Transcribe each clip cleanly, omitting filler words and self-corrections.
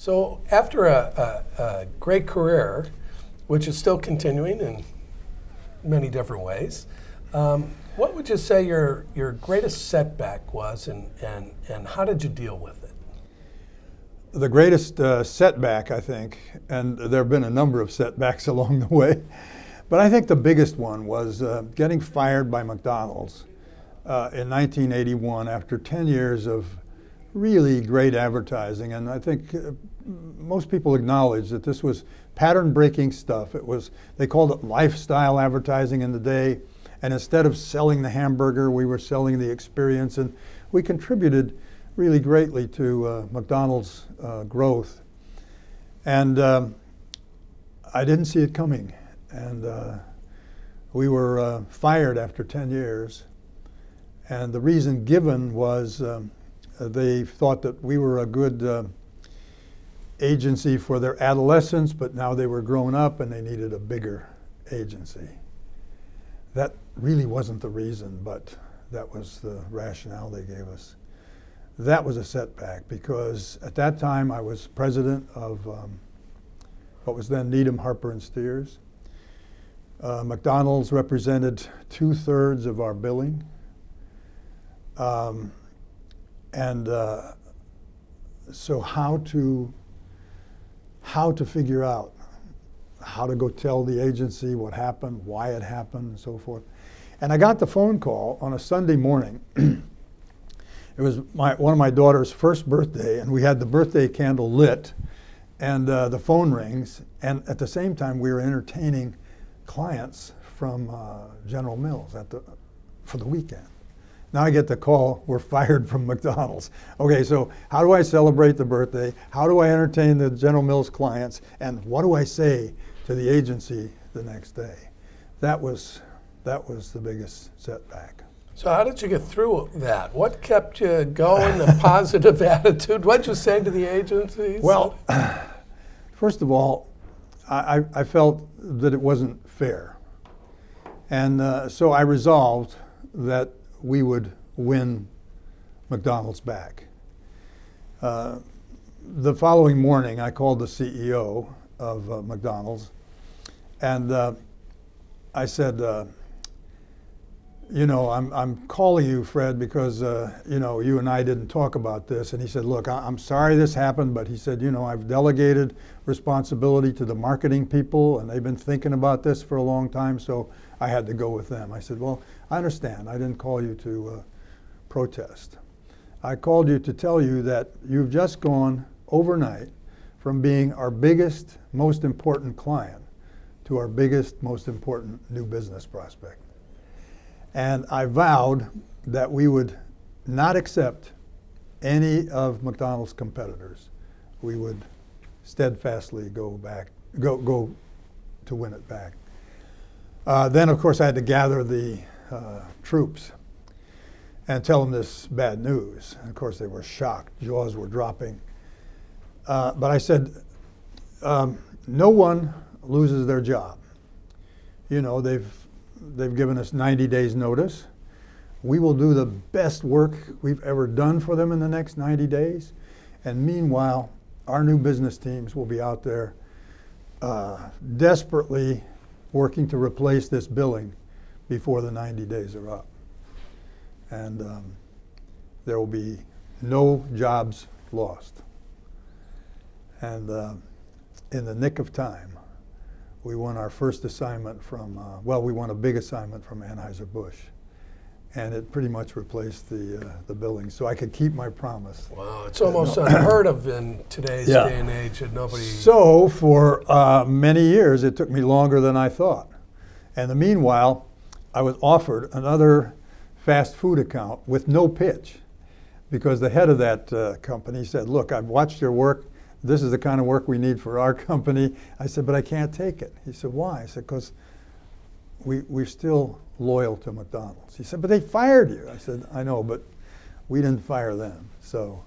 So after a great career, which is still continuing in many different ways, what would you say your greatest setback was, and how did you deal with it? The greatest setback, I think, and there have been a number of setbacks along the way, but I think the biggest one was getting fired by McDonald's in 1981 after 10 years of really great advertising. And I think most people acknowledge that this was pattern-breaking stuff. They called it lifestyle advertising in the day. And instead of selling the hamburger, we were selling the experience. And we contributed really greatly to McDonald's growth. And I didn't see it coming. And we were fired after 10 years. And the reason given was they thought that we were a good agency for their adolescents, but now they were grown up and they needed a bigger agency. That really wasn't the reason, but that was the rationale they gave us. That was a setback because at that time I was president of what was then Needham, Harper and Steers. McDonald's represented 2/3 of our billing. So how to figure out how to go tell the agency what happened, why it happened, and so forth. And I got the phone call on a Sunday morning. It was one of my daughter's first birthday, and we had the birthday candle lit, and the phone rings, and at the same time we were entertaining clients from General Mills for the weekend. Now I get the call, we're fired from McDonald's. Okay, so how do I celebrate the birthday? How do I entertain the General Mills clients? And what do I say to the agency the next day? That was the biggest setback. So how did you get through that? What kept you going, the positive attitude? What did you say to the agencies? Well, first of all, I felt that it wasn't fair. And so I resolved that we would win McDonald's back. The following morning, I called the CEO of McDonald's, and I said, you know, I'm calling you, Fred, because you know, you and I didn't talk about this. And he said, look, I'm sorry this happened, but he said, you know, I've delegated responsibility to the marketing people, and they've been thinking about this for a long time, so I had to go with them. I said, well, I understand. I didn't call you to protest. I called you to tell you that you've just gone overnight from being our biggest, most important client to our biggest, most important new business prospect. And I vowed that we would not accept any of McDonald's competitors. We would steadfastly go to win it back. Then, of course, I had to gather the troops and tell them this bad news. And of course, they were shocked. Jaws were dropping. But I said, no one loses their job. You know, they've given us 90 days notice. We will do the best work we've ever done for them in the next 90 days. And meanwhile, our new business teams will be out there desperately working to replace this billing before the 90 days are up. And there will be no jobs lost. And in the nick of time, we won our first assignment from, well, we won a big assignment from Anheuser-Busch. And it pretty much replaced the billing, so I could keep my promise. Wow, it's almost unheard of in today's day and age that nobody... So for many years, it took me longer than I thought. And in the meanwhile, I was offered another fast food account with no pitch, because the head of that company said, look, I've watched your work. This is the kind of work we need for our company. I said, but I can't take it. He said, why? I said, because we're still loyal to McDonald's. He said, but they fired you. I said, I know, but we didn't fire them. So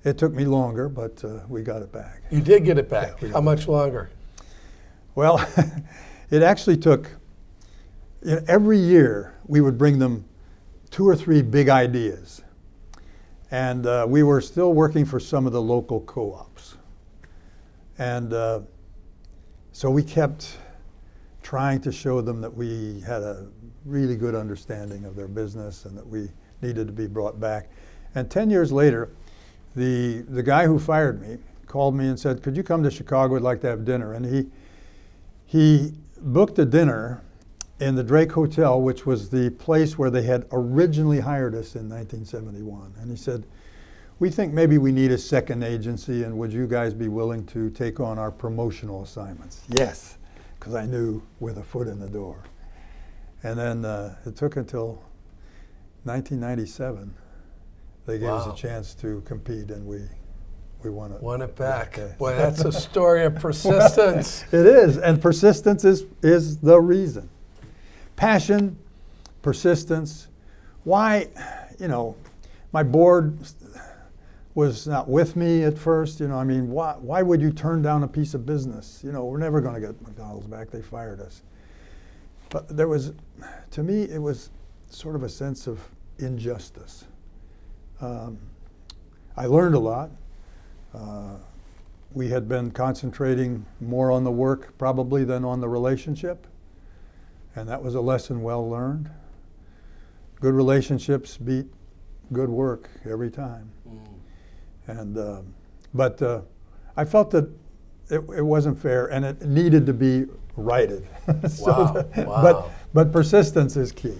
it took me longer, but we got it back. You did get it back. Yeah, how much longer? Well, it actually took, you know, every year we would bring them 2 or 3 big ideas. And we were still working for some of the local co-ops. And so we kept trying to show them that we had a really good understanding of their business and that we needed to be brought back. And 10 years later, the guy who fired me called me and said, could you come to Chicago? I'd like to have dinner. And he booked a dinner in the Drake Hotel, which was the place where they had originally hired us in 1971. And he said, we think maybe we need a second agency, and would you guys be willing to take on our promotional assignments? Yes, because I knew with a foot in the door. And then it took until 1997. They gave us a chance to compete, and we won it. Won it back. Boy, that's a story of persistence. It is, and persistence is the reason. Passion, persistence. Why, you know, my board was not with me at first. You know, I mean, why would you turn down a piece of business? You know, we're never going to get McDonald's back. They fired us. But there was, to me, it was sort of a sense of injustice. I learned a lot. We had been concentrating more on the work probably than on the relationship. And that was a lesson well learned. Good relationships beat good work every time. And but I felt that it wasn't fair, and it needed to be righted. Wow. But persistence is key.